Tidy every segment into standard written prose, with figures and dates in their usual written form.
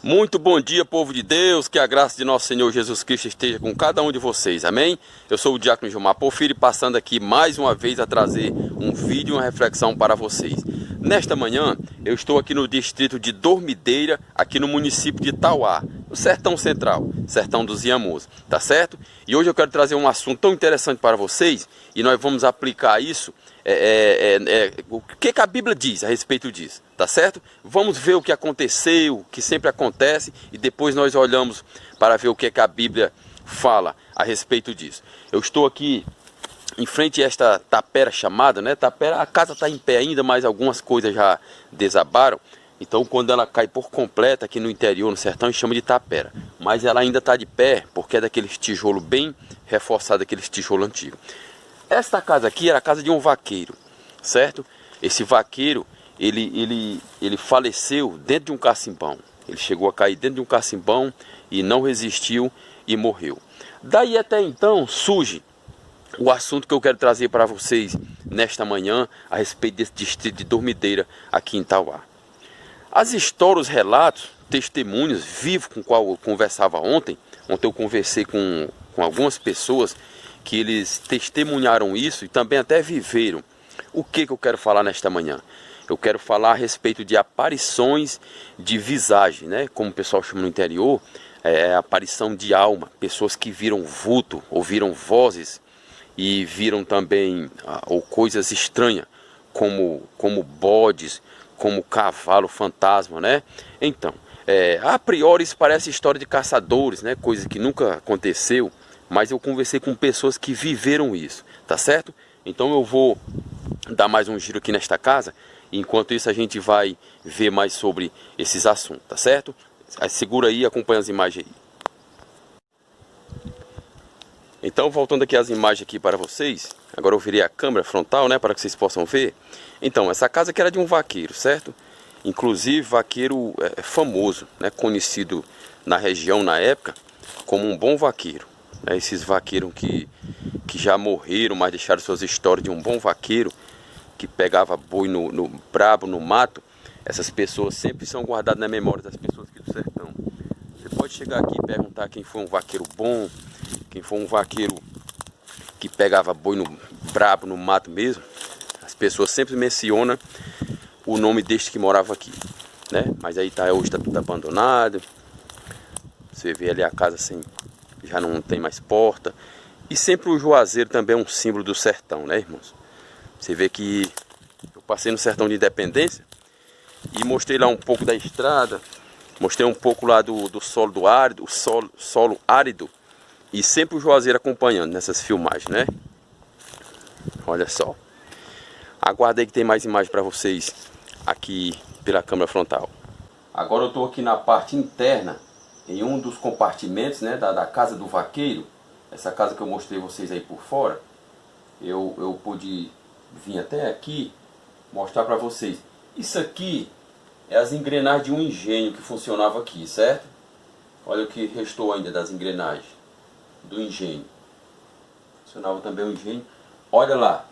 Muito bom dia, povo de Deus, que a graça de nosso Senhor Jesus Cristo esteja com cada um de vocês, amém? Eu sou o Diácono Gilmar Porfírio, passando aqui mais uma vez a trazer um vídeo e uma reflexão para vocês. Nesta manhã, eu estou aqui no distrito de Dormideira, aqui no município de Tauá, no Sertão Central, Sertão dos Inhamuns, tá certo? E hoje eu quero trazer um assunto tão interessante para vocês, e nós vamos aplicar isso, o que a Bíblia diz a respeito disso, tá certo? Vamos ver o que aconteceu, o que sempre acontece, e depois nós olhamos para ver o que a Bíblia fala a respeito disso. Eu estou aqui em frente a esta tapera chamada, né? Tapera, a casa está em pé ainda, mas algumas coisas já desabaram. Então, quando ela cai por completa aqui no interior, no sertão, a gente chama de tapera. Mas ela ainda está de pé, porque é daqueles tijolo bem reforçado, aqueles tijolo antigo. Esta casa aqui era a casa de um vaqueiro, certo? Esse vaqueiro, ele faleceu dentro de um cacimbão. Ele chegou a cair dentro de um cacimbão e não resistiu e morreu. Daí até então surge o assunto que eu quero trazer para vocês nesta manhã a respeito desse distrito de Dormideira aqui em Tauá. As histórias, os relatos, testemunhos vivos com o qual eu conversava ontem eu conversei com algumas pessoas que eles testemunharam isso e também até viveram. O que eu quero falar nesta manhã? Eu quero falar a respeito de aparições de visagem, né? Como o pessoal chama no interior, aparição de alma, pessoas que viram vulto, ouviram vozes e viram também ou coisas estranhas, como bodes, como cavalo fantasma, né? Então, a priori isso parece história de caçadores, né? Coisa que nunca aconteceu, mas eu conversei com pessoas que viveram isso, tá certo? Então eu vou dar mais um giro aqui nesta casa, e enquanto isso a gente vai ver mais sobre esses assuntos, tá certo? Segura aí e acompanha as imagens aí. Então, voltando aqui as imagens aqui para vocês, agora eu virei a câmera frontal, né, para que vocês possam ver. Então, essa casa aqui era de um vaqueiro, certo? Inclusive, vaqueiro famoso, né, conhecido na região na época como um bom vaqueiro. Né, esses vaqueiros que já morreram, mas deixaram suas histórias de um bom vaqueiro que pegava boi brabo no mato. Essas pessoas sempre são guardadas na memória das pessoas aqui do sertão. Você pode chegar aqui e perguntar quem foi um vaqueiro bom, quem foi um vaqueiro que pegava boi brabo no mato mesmo. As pessoas sempre mencionam o nome deste que morava aqui, né? Mas aí hoje está tudo abandonado. Você vê ali a casa assim, já não tem mais porta. E sempre o juazeiro também é um símbolo do sertão, né, irmãos? Você vê que eu passei no sertão de Independência e mostrei lá um pouco da estrada, mostrei um pouco lá do solo do árido, solo árido, e sempre o juazeiro acompanhando nessas filmagens, né? Olha só. Aguardei que tem mais imagens para vocês aqui pela câmera frontal. Agora eu estou aqui na parte interna, em um dos compartimentos, né, da casa do vaqueiro. Essa casa que eu mostrei vocês aí por fora. Eu pude vir até aqui mostrar para vocês. Isso aqui é as engrenagens de um engenho que funcionava aqui, certo? Olha o que restou ainda das engrenagens do engenho. Funcionava também o engenho. Olha lá.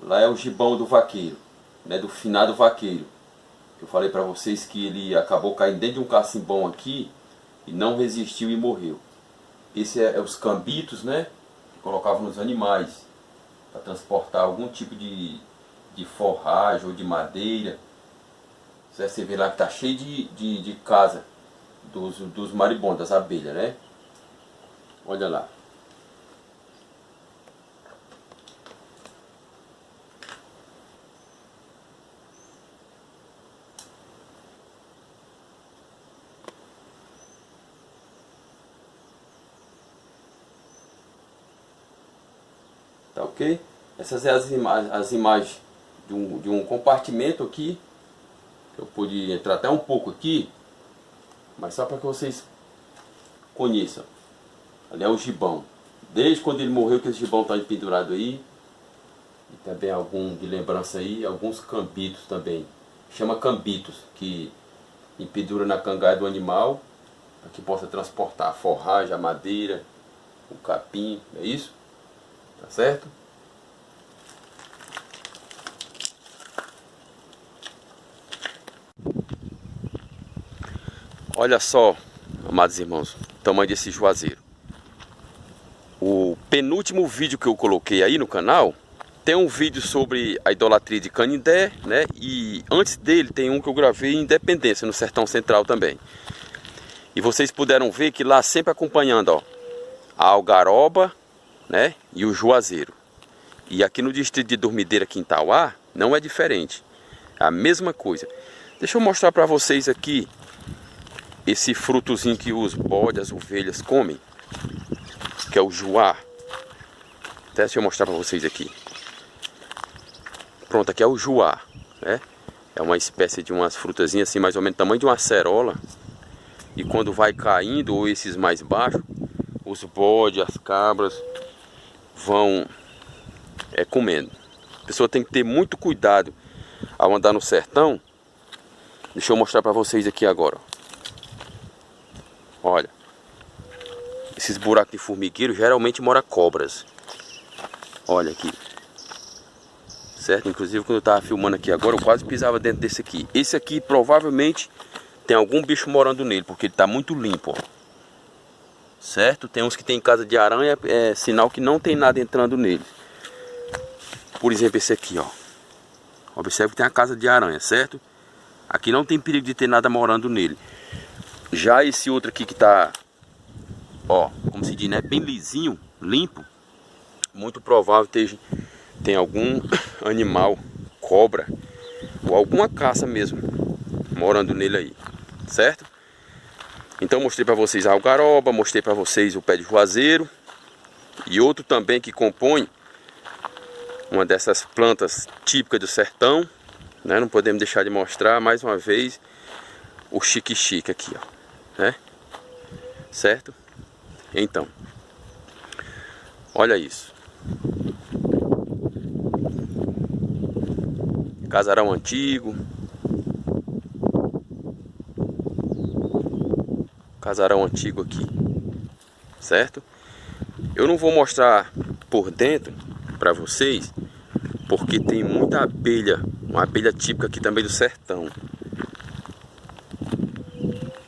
Lá é o gibão do vaqueiro, né, do finado vaqueiro. Eu falei para vocês que ele acabou caindo dentro de um cacimbão aqui e não resistiu e morreu. Esse é os cambitos, né, que colocavam nos animais para transportar algum tipo de forragem ou de madeira. Você vê lá que está cheio de casa dos maribondos, das abelhas, né? Olha lá. Tá ok? Essas são as imagens de um compartimento aqui. Eu pude entrar até um pouco aqui, mas só para que vocês conheçam. Ali é o gibão. Desde quando ele morreu que esse gibão está pendurado aí. E também algum de lembrança aí, alguns cambitos também. Chama cambitos, que empedura na cangaia do animal, para que possa transportar a forragem, a madeira, o capim, é isso? Tá certo? Olha só, amados irmãos, o tamanho desse juazeiro. O penúltimo vídeo que eu coloquei aí no canal tem um vídeo sobre a idolatria de Canindé, né? E antes dele tem um que eu gravei em Independência, no Sertão Central também. E vocês puderam ver que lá sempre acompanhando, ó, a algaroba, né? E o juazeiro. E aqui no distrito de Dormideira, aqui em Tauá, não é diferente. É a mesma coisa. Deixa eu mostrar para vocês aqui esse frutozinho que os bodes, as ovelhas comem, que é o juá. Até deixa eu mostrar para vocês aqui. Pronto, aqui é o juá, né? É uma espécie de umas frutazinhas assim, mais ou menos do tamanho de uma acerola. E quando vai caindo, ou esses mais baixos, os bodes, as cabras vão comendo. A pessoa tem que ter muito cuidado ao andar no sertão. Deixa eu mostrar para vocês aqui agora. Olha, esses buracos de formigueiro geralmente mora cobras. Olha aqui. Certo? Inclusive quando eu estava filmando aqui agora, eu quase pisava dentro desse aqui. Esse aqui provavelmente tem algum bicho morando nele, porque ele está muito limpo, ó. Certo? Tem uns que tem casa de aranha, é sinal que não tem nada entrando nele. Por exemplo, esse aqui, ó. Observe que tem a casa de aranha, certo? Aqui não tem perigo de ter nada morando nele. Já esse outro aqui que tá, ó, como se diz, né, bem lisinho, limpo, muito provável tem algum animal, cobra, ou alguma caça mesmo, morando nele aí, certo? Então mostrei para vocês a algaroba, mostrei para vocês o pé de juazeiro, e outro também que compõe uma dessas plantas típicas do sertão, né? Não podemos deixar de mostrar mais uma vez o xique-xique aqui, ó, né? Certo? Então, olha isso. Casarão antigo. Casarão antigo aqui, certo? Eu não vou mostrar por dentro para vocês, porque tem muita abelha, uma abelha típica aqui também do sertão.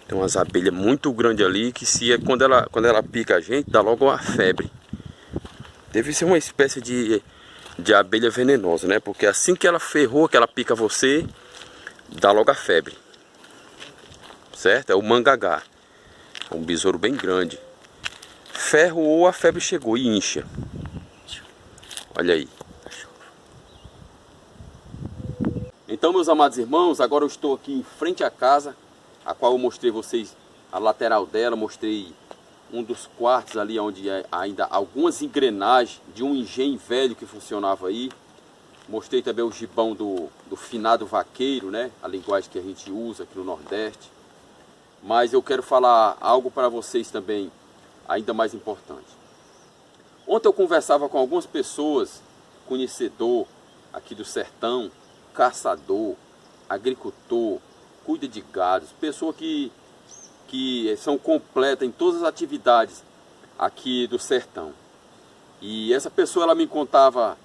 Tem umas abelhas muito grandes ali que quando ela pica a gente, dá logo uma febre. Deve ser uma espécie de abelha venenosa, né? Porque assim que ela ferrou, que ela pica você, dá logo a febre. Certo? É o mangagá. É um besouro bem grande. Ferroou, a febre chegou e incha. Olha aí. Então, meus amados irmãos, agora eu estou aqui em frente à casa, a qual eu mostrei vocês a lateral dela, mostrei um dos quartos ali onde ainda algumas engrenagens de um engenho velho que funcionava aí. Mostrei também o gibão do finado vaqueiro, né? A linguagem que a gente usa aqui no Nordeste. Mas eu quero falar algo para vocês também, ainda mais importante. Ontem eu conversava com algumas pessoas, conhecedor aqui do sertão, caçador, agricultor, cuida de gados, pessoa que são completas em todas as atividades aqui do sertão. E essa pessoa, ela me contava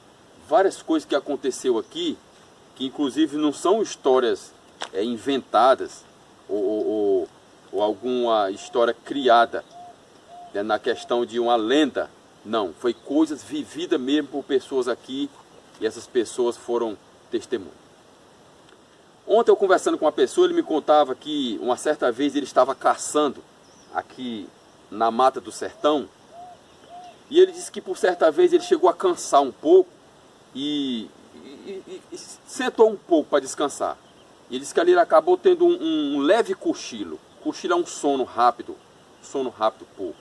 várias coisas que aconteceu aqui, que inclusive não são histórias inventadas ou alguma história criada, né, na questão de uma lenda. Não, foi coisas vividas mesmo por pessoas aqui, e essas pessoas foram testemunhas. Ontem eu conversando com uma pessoa, ele me contava que uma certa vez ele estava caçando aqui na mata do sertão, e ele disse que por certa vez ele chegou a cansar um pouco e sentou um pouco para descansar. E ele disse que ali ele acabou tendo um leve cochilo. Cochilo é um sono rápido pouco.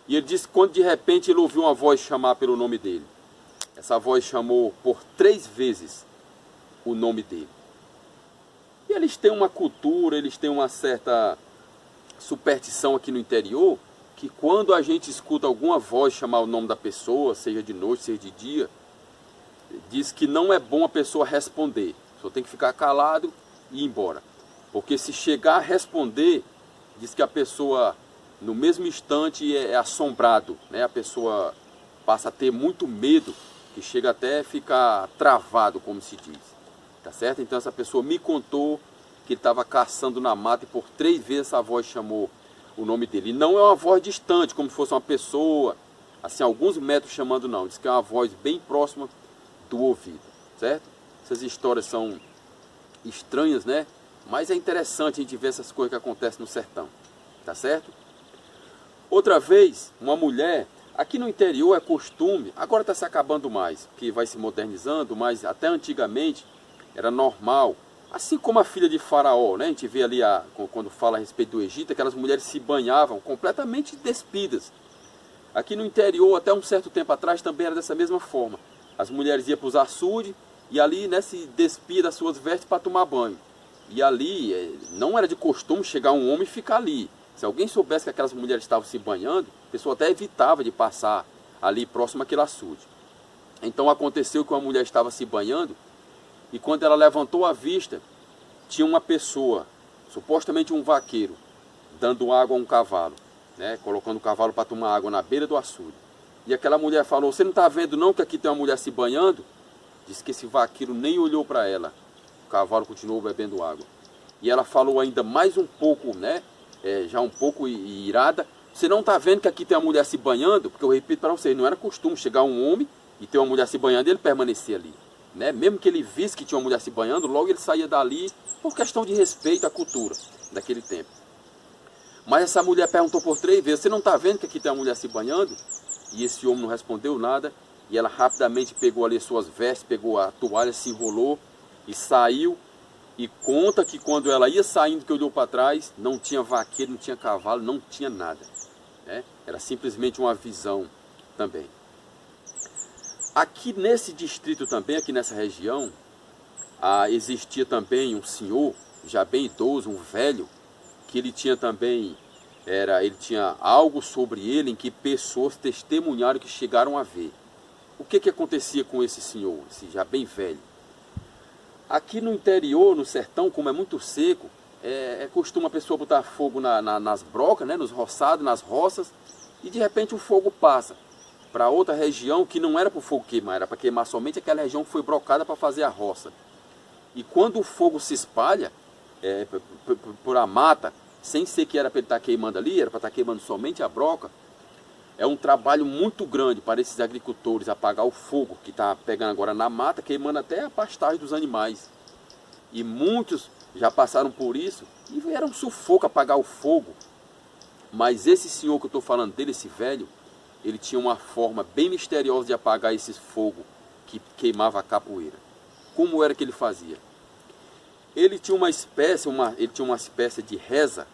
E ele disse que quando de repente ele ouviu uma voz chamar pelo nome dele. Essa voz chamou por 3 vezes o nome dele. E eles têm uma cultura, eles têm uma certa superstição aqui no interior, que quando a gente escuta alguma voz chamar o nome da pessoa, seja de noite, seja de dia, diz que não é bom a pessoa responder. Só tem que ficar calado e ir embora. Porque se chegar a responder, diz que a pessoa, no mesmo instante, é assombrado, né? A pessoa passa a ter muito medo, que chega até a ficar travado, como se diz. Tá certo? Então essa pessoa me contou que ele estava caçando na mata e por 3 vezes a voz chamou o nome dele. E não é uma voz distante, como se fosse uma pessoa, assim, alguns metros chamando, não. Diz que é uma voz bem próxima do ouvido, certo? Essas histórias são estranhas, né? Mas é interessante a gente ver essas coisas que acontecem no sertão, tá certo? Outra vez, uma mulher, aqui no interior é costume, agora está se acabando mais, que vai se modernizando, mas até antigamente era normal, assim como a filha de Faraó, né? A gente vê ali, quando fala a respeito do Egito, aquelas mulheres se banhavam completamente despidas. Aqui no interior, até um certo tempo atrás, também era dessa mesma forma. As mulheres iam para os açudes e ali, né, se despia das suas vestes para tomar banho. E ali, não era de costume chegar um homem e ficar ali. Se alguém soubesse que aquelas mulheres estavam se banhando, a pessoa até evitava de passar ali próximo àquele açude. Então aconteceu que uma mulher estava se banhando e quando ela levantou a vista, tinha uma pessoa, supostamente um vaqueiro, dando água a um cavalo, né, colocando o cavalo para tomar água na beira do açude. E aquela mulher falou: você não está vendo não que aqui tem uma mulher se banhando? Disse que esse vaqueiro nem olhou para ela. O cavalo continuou bebendo água. E ela falou ainda mais um pouco, né? Já um pouco irada: você não está vendo que aqui tem uma mulher se banhando? Porque eu repito para vocês, não era costume chegar um homem e ter uma mulher se banhando e ele permanecer ali, né? Mesmo que ele visse que tinha uma mulher se banhando, logo ele saía dali por questão de respeito à cultura daquele tempo. Mas essa mulher perguntou por 3 vezes: você não está vendo que aqui tem uma mulher se banhando? E esse homem não respondeu nada. E ela rapidamente pegou ali suas vestes, pegou a toalha, se enrolou e saiu. E conta que quando ela ia saindo, que olhou para trás, não tinha vaqueiro, não tinha cavalo, não tinha nada, né? Era simplesmente uma visão também. Aqui nesse distrito também, aqui nessa região, existia também um senhor, já bem idoso, um velho, que ele tinha também, ele tinha algo sobre ele em que pessoas testemunharam que chegaram a ver. O que acontecia com esse senhor, esse já bem velho? Aqui no interior, no sertão, como é muito seco, costuma a pessoa botar fogo nas brocas, né, nos roçados, nas roças, e de repente o fogo passa para outra região que não era para o fogo queimar, era para queimar somente aquela região que foi brocada para fazer a roça. E quando o fogo se espalha por a mata, sem ser que era para ele estar queimando ali, era para estar queimando somente a broca, é um trabalho muito grande para esses agricultores apagar o fogo que está pegando agora na mata, queimando até a pastagem dos animais. E muitos já passaram por isso e era um sufoco apagar o fogo. Mas esse senhor que eu estou falando dele, esse velho, ele tinha uma forma bem misteriosa de apagar esse fogo que queimava a capoeira. Como era que ele fazia? Ele tinha uma espécie de reza.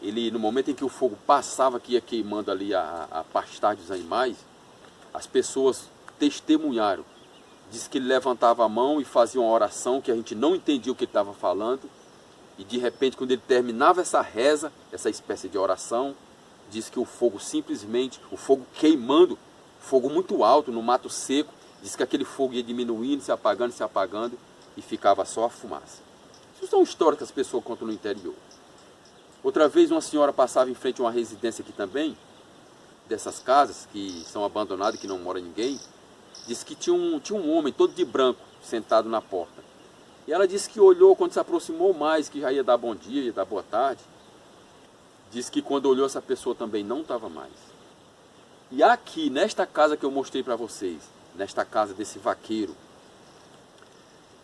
Ele, no momento em que o fogo passava, que ia queimando ali a pastagem dos animais, as pessoas testemunharam. Diz que ele levantava a mão e fazia uma oração que a gente não entendia o que ele estava falando. E de repente, quando ele terminava essa reza, essa espécie de oração, diz que o fogo simplesmente, o fogo queimando, fogo muito alto no mato seco, diz que aquele fogo ia diminuindo, se apagando e ficava só a fumaça. Isso são histórias que as pessoas contam no interior. Outra vez uma senhora passava em frente a uma residência aqui também, dessas casas que são abandonadas, que não mora ninguém. Disse que tinha um homem todo de branco, sentado na porta. E ela disse que olhou, quando se aproximou mais, que já ia dar bom dia, ia dar boa tarde. Disse que quando olhou, essa pessoa também não estava mais. E aqui, nesta casa que eu mostrei para vocês, nesta casa desse vaqueiro,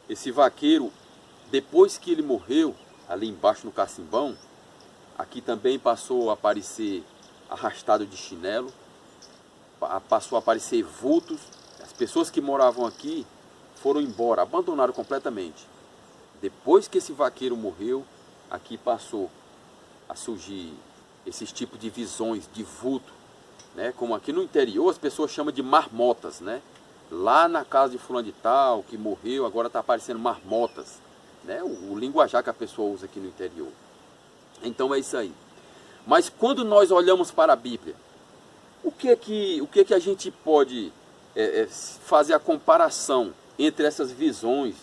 esse vaqueiro, depois que ele morreu, ali embaixo no cacimbão, aqui também passou a aparecer arrastado de chinelo, passou a aparecer vultos. As pessoas que moravam aqui foram embora, abandonaram completamente. Depois que esse vaqueiro morreu, aqui passou a surgir esses tipos de visões, de vulto, né? Como aqui no interior as pessoas chamam de marmotas, né? Lá na casa de fulano de tal, que morreu, agora está aparecendo marmotas, né? O linguajar que a pessoa usa aqui no interior. Então é isso aí. Mas quando nós olhamos para a Bíblia, o que é que a gente pode fazer a comparação entre essas visões,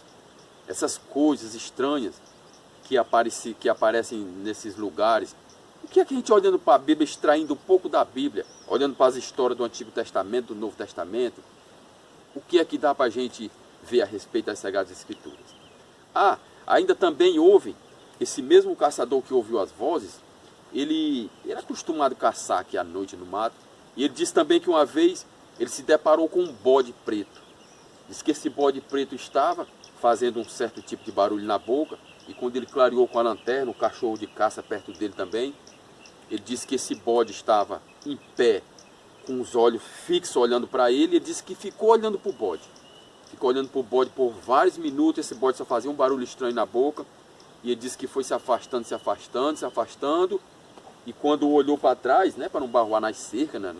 essas coisas estranhas que aparecem nesses lugares? O que é que a gente, olhando para a Bíblia, extraindo um pouco da Bíblia, olhando para as histórias do Antigo Testamento, do Novo Testamento, o que é que dá para a gente ver a respeito das Sagradas Escrituras? Ainda também houve esse mesmo caçador que ouviu as vozes, ele era acostumado a caçar aqui à noite no mato. E ele disse também que uma vez ele se deparou com um bode preto. Diz que esse bode preto estava fazendo um certo tipo de barulho na boca. E quando ele clareou com a lanterna, o cachorro de caça perto dele também, ele disse que esse bode estava em pé, com os olhos fixos olhando para ele. Ele disse que ficou olhando para o bode. Ficou olhando para o bode por vários minutos. Esse bode só fazia um barulho estranho na boca. E ele disse que foi se afastando, se afastando, se afastando. E quando olhou para trás, né, para não barroar nas cercas, né,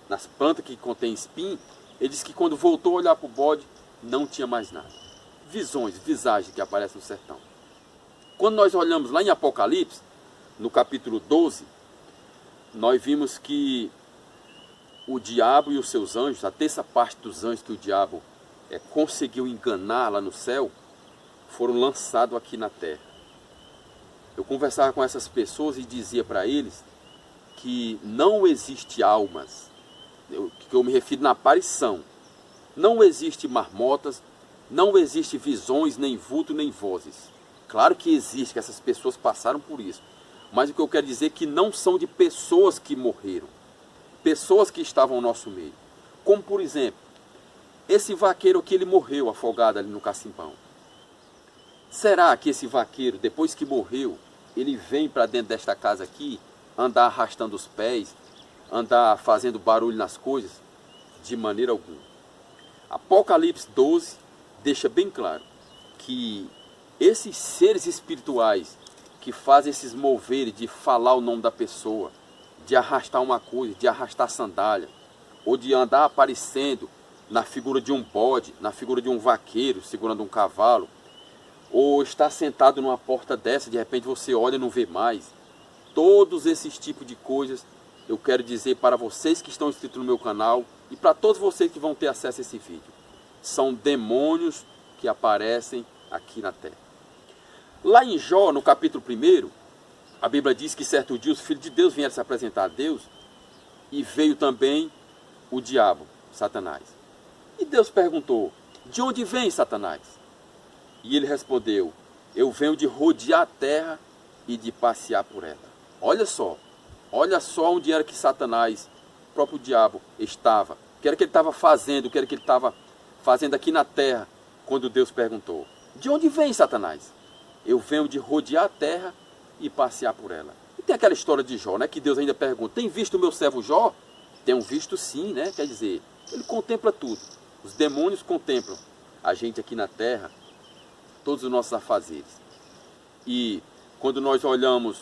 nas plantas que contém espinho, ele disse que quando voltou a olhar para o bode, não tinha mais nada. Visões, visagens que aparecem no sertão. Quando nós olhamos lá em Apocalipse, no capítulo 12, nós vimos que o diabo e os seus anjos, a terça parte dos anjos que o diabo conseguiu enganar lá no céu, foram lançados aqui na terra. Eu conversava com essas pessoas e dizia para eles que não existe almas, que eu me refiro na aparição, não existe marmotas, não existe visões, nem vulto, nem vozes. Claro que existe, que essas pessoas passaram por isso, mas o que eu quero dizer é que não são de pessoas que morreram, pessoas que estavam no nosso meio. Como por exemplo, esse vaqueiro que ele morreu afogado ali no cacimbão. Será que esse vaqueiro, depois que morreu, ele vem para dentro desta casa aqui, andar arrastando os pés, andar fazendo barulho nas coisas? De maneira alguma. Apocalipse 12 deixa bem claro que esses seres espirituais que fazem esses moveres de falar o nome da pessoa, de arrastar uma coisa, de arrastar sandália, ou de andar aparecendo na figura de um bode, na figura de um vaqueiro segurando um cavalo, ou estar sentado numa porta dessa, de repente você olha e não vê mais. Todos esses tipos de coisas eu quero dizer para vocês que estão inscritos no meu canal e para todos vocês que vão ter acesso a esse vídeo. São demônios que aparecem aqui na terra. Lá em Jó, no capítulo 1, a Bíblia diz que certo dia os filhos de Deus vieram se apresentar a Deus e veio também o diabo, Satanás. E Deus perguntou: de onde vem Satanás? E ele respondeu: eu venho de rodear a terra e de passear por ela. Olha só onde era que Satanás, o próprio diabo, estava. O que era que ele estava fazendo, o que era que ele estava fazendo aqui na terra, quando Deus perguntou: de onde vem Satanás? Eu venho de rodear a terra e passear por ela. E tem aquela história de Jó, né, que Deus ainda pergunta: tem visto o meu servo Jó? Tenho visto sim, né? Quer dizer, ele contempla tudo. Os demônios contemplam a gente aqui na terra, todos os nossos afazeres. E quando nós olhamos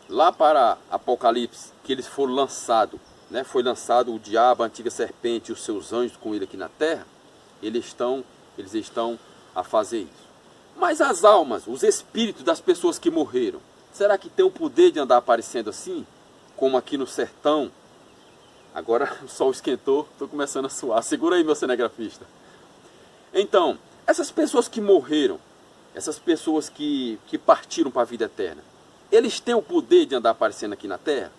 lá para Apocalipse, que eles foram lançados, né? Foi lançado o diabo, a antiga serpente e os seus anjos com ele aqui na terra, eles estão a fazer isso. Mas as almas, os espíritos das pessoas que morreram, será que tem o poder de andar aparecendo assim? Como aqui no sertão? Agora o sol esquentou, estou começando a suar. Segura aí, meu cinegrafista. Então, essas pessoas que morreram, essas pessoas que partiram para a vida eterna, eles têm o poder de andar aparecendo aqui na terra?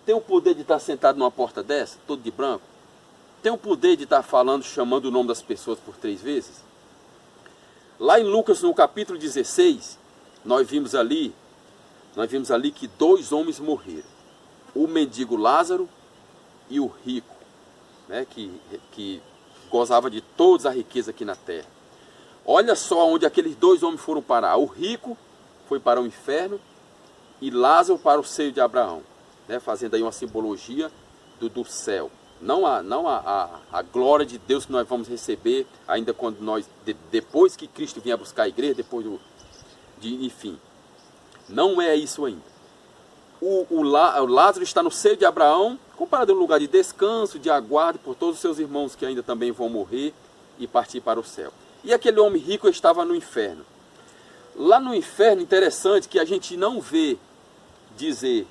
Tem o poder de estar sentado numa porta dessa, todo de branco? Tem o poder de estar falando, chamando o nome das pessoas por 3 vezes? Lá em Lucas, no capítulo 16, nós vimos ali que 2 homens morreram. O mendigo Lázaro e o rico, né, que gozava de toda a riqueza aqui na terra. Olha só onde aqueles 2 homens foram parar. O rico foi para o inferno e Lázaro para o seio de Abraão, né, fazendo aí uma simbologia do céu. Não a glória de Deus que nós vamos receber ainda quando nós, depois que Cristo vier buscar a igreja, enfim. Não é isso ainda. O Lázaro está no seio de Abraão, comparado a um lugar de descanso, de aguardo por todos os seus irmãos que ainda também vão morrer e partir para o céu. E aquele homem rico estava no inferno. Lá no inferno, interessante que a gente não vê dizer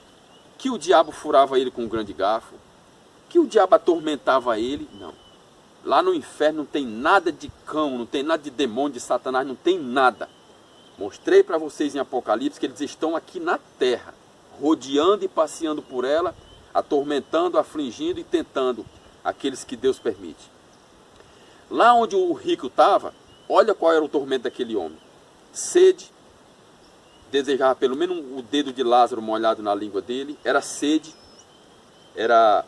que o diabo furava ele com um grande garfo, que o diabo atormentava ele, não. Lá no inferno não tem nada de cão, não tem nada de demônio, de Satanás, não tem nada. Mostrei para vocês em Apocalipse que eles estão aqui na terra, rodeando e passeando por ela, atormentando, afligindo e tentando aqueles que Deus permite. Lá onde o rico estava, olha qual era o tormento daquele homem: sede, desejava pelo menos o dedo de Lázaro molhado na língua dele, era sede, era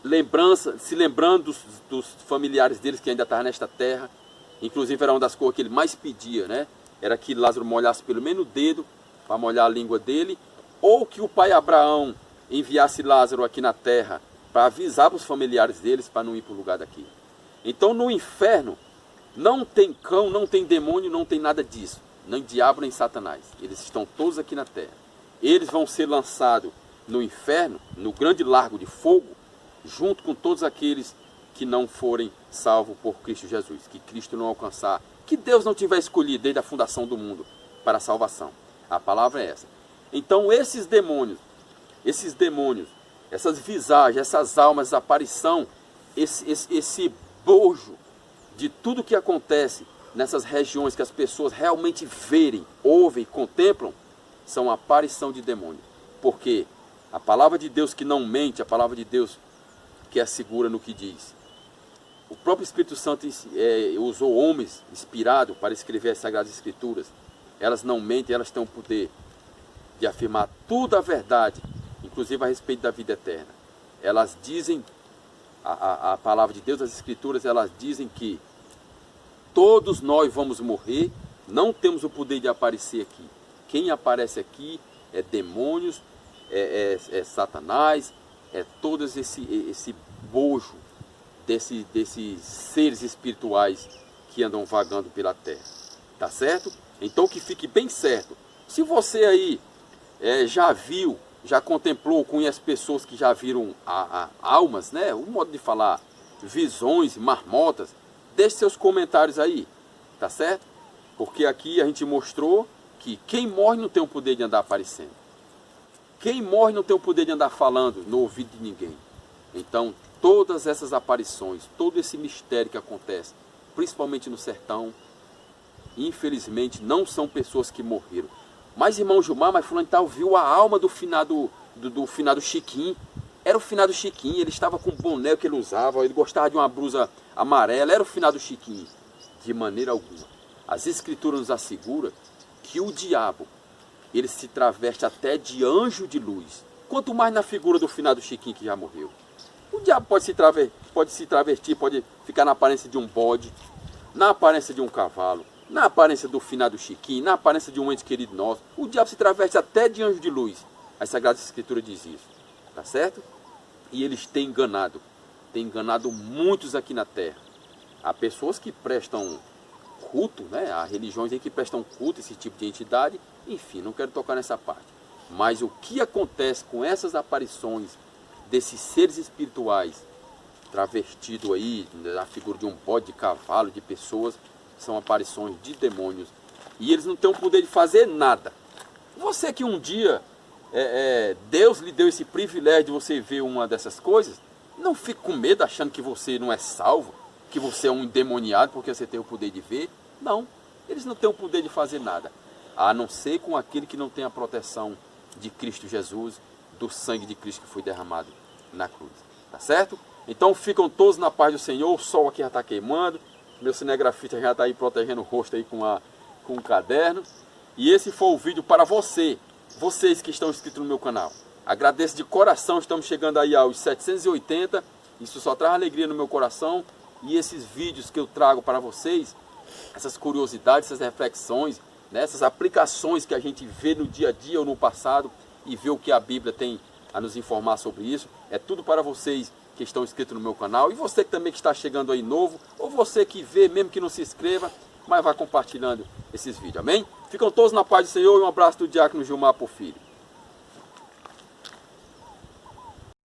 lembrança, se lembrando dos familiares deles que ainda estavam nesta terra. Inclusive era uma das coisas que ele mais pedia, né? Era que Lázaro molhasse pelo menos o dedo para molhar a língua dele, ou que o pai Abraão enviasse Lázaro aqui na terra para avisar para os familiares deles para não ir para o lugar daqui. Então no inferno não tem cão, não tem demônio, não tem nada disso, nem diabo nem Satanás. Eles estão todos aqui na terra. Eles vão ser lançados no inferno, no grande largo de fogo, junto com todos aqueles que não forem salvos por Cristo Jesus, que Cristo não alcançar, que Deus não tiver escolhido desde a fundação do mundo para a salvação. A palavra é essa. Então esses demônios, essas visagens, essas almas, essa aparição, esse bojo de tudo que acontece nessas regiões que as pessoas realmente verem, ouvem, contemplam, são a aparição de demônios. Porque a palavra de Deus que não mente, a palavra de Deus que é segura no que diz. O próprio Espírito Santo usou homens inspirados para escrever as Sagradas Escrituras. Elas não mentem, elas têm o poder de afirmar toda a verdade, inclusive a respeito da vida eterna. Elas dizem, a palavra de Deus, as Escrituras, elas dizem que todos nós vamos morrer, não temos o poder de aparecer aqui. Quem aparece aqui é demônios, é Satanás, é todo esse bojo desses seres espirituais que andam vagando pela terra. Tá certo? Então que fique bem certo. Se você aí já viu, já contemplou, conhece pessoas que já viram almas, né? O modo de falar, visões, marmotas, deixe seus comentários aí, tá certo? Porque aqui a gente mostrou que quem morre não tem o poder de andar aparecendo. Quem morre não tem o poder de andar falando no ouvido de ninguém. Então, todas essas aparições, todo esse mistério que acontece, principalmente no sertão, infelizmente não são pessoas que morreram. Mas irmão Gilmar, mas fulano tal viu a alma do finado Chiquinho. Era o finado Chiquinho, ele estava com o boné que ele usava, ele gostava de uma blusa amarela, era o finado Chiquinho. De maneira alguma. As Escrituras nos asseguram que o diabo, ele se traveste até de anjo de luz. Quanto mais na figura do finado Chiquinho que já morreu. O diabo pode se travestir, pode ficar na aparência de um bode, na aparência de um cavalo, na aparência do finado Chiquinho, na aparência de um ente querido nosso. O diabo se traveste até de anjo de luz. As Sagradas Escrituras dizem isso. Tá certo? E eles têm enganado muitos aqui na terra. Há pessoas que prestam culto, né? Há religiões aí que prestam culto a esse tipo de entidade. Enfim, não quero tocar nessa parte. Mas o que acontece com essas aparições desses seres espirituais travestidos aí na figura de um bode, de cavalo, de pessoas, são aparições de demônios. E eles não têm o poder de fazer nada. Você que um dia Deus lhe deu esse privilégio de você ver uma dessas coisas, não fique com medo achando que você não é salvo, que você é um endemoniado porque você tem o poder de ver. Não, eles não têm o poder de fazer nada, a não ser com aquele que não tem a proteção de Cristo Jesus, do sangue de Cristo que foi derramado na cruz. Tá certo? Então ficam todos na paz do Senhor. O sol aqui já está queimando, meu cinegrafista já está aí protegendo o rosto aí com um caderno. E esse foi o vídeo para vocês que estão inscritos no meu canal. Agradeço de coração, estamos chegando aí aos 780, isso só traz alegria no meu coração. E esses vídeos que eu trago para vocês, essas curiosidades, essas reflexões, né, essas aplicações que a gente vê no dia a dia ou no passado e vê o que a Bíblia tem a nos informar sobre isso, é tudo para vocês que estão inscritos no meu canal. E você também que está chegando aí novo, ou você que vê, mesmo que não se inscreva, mas vai compartilhando esses vídeos, amém? Ficam todos na paz do Senhor e um abraço do Diácono Gilmar Porfírio.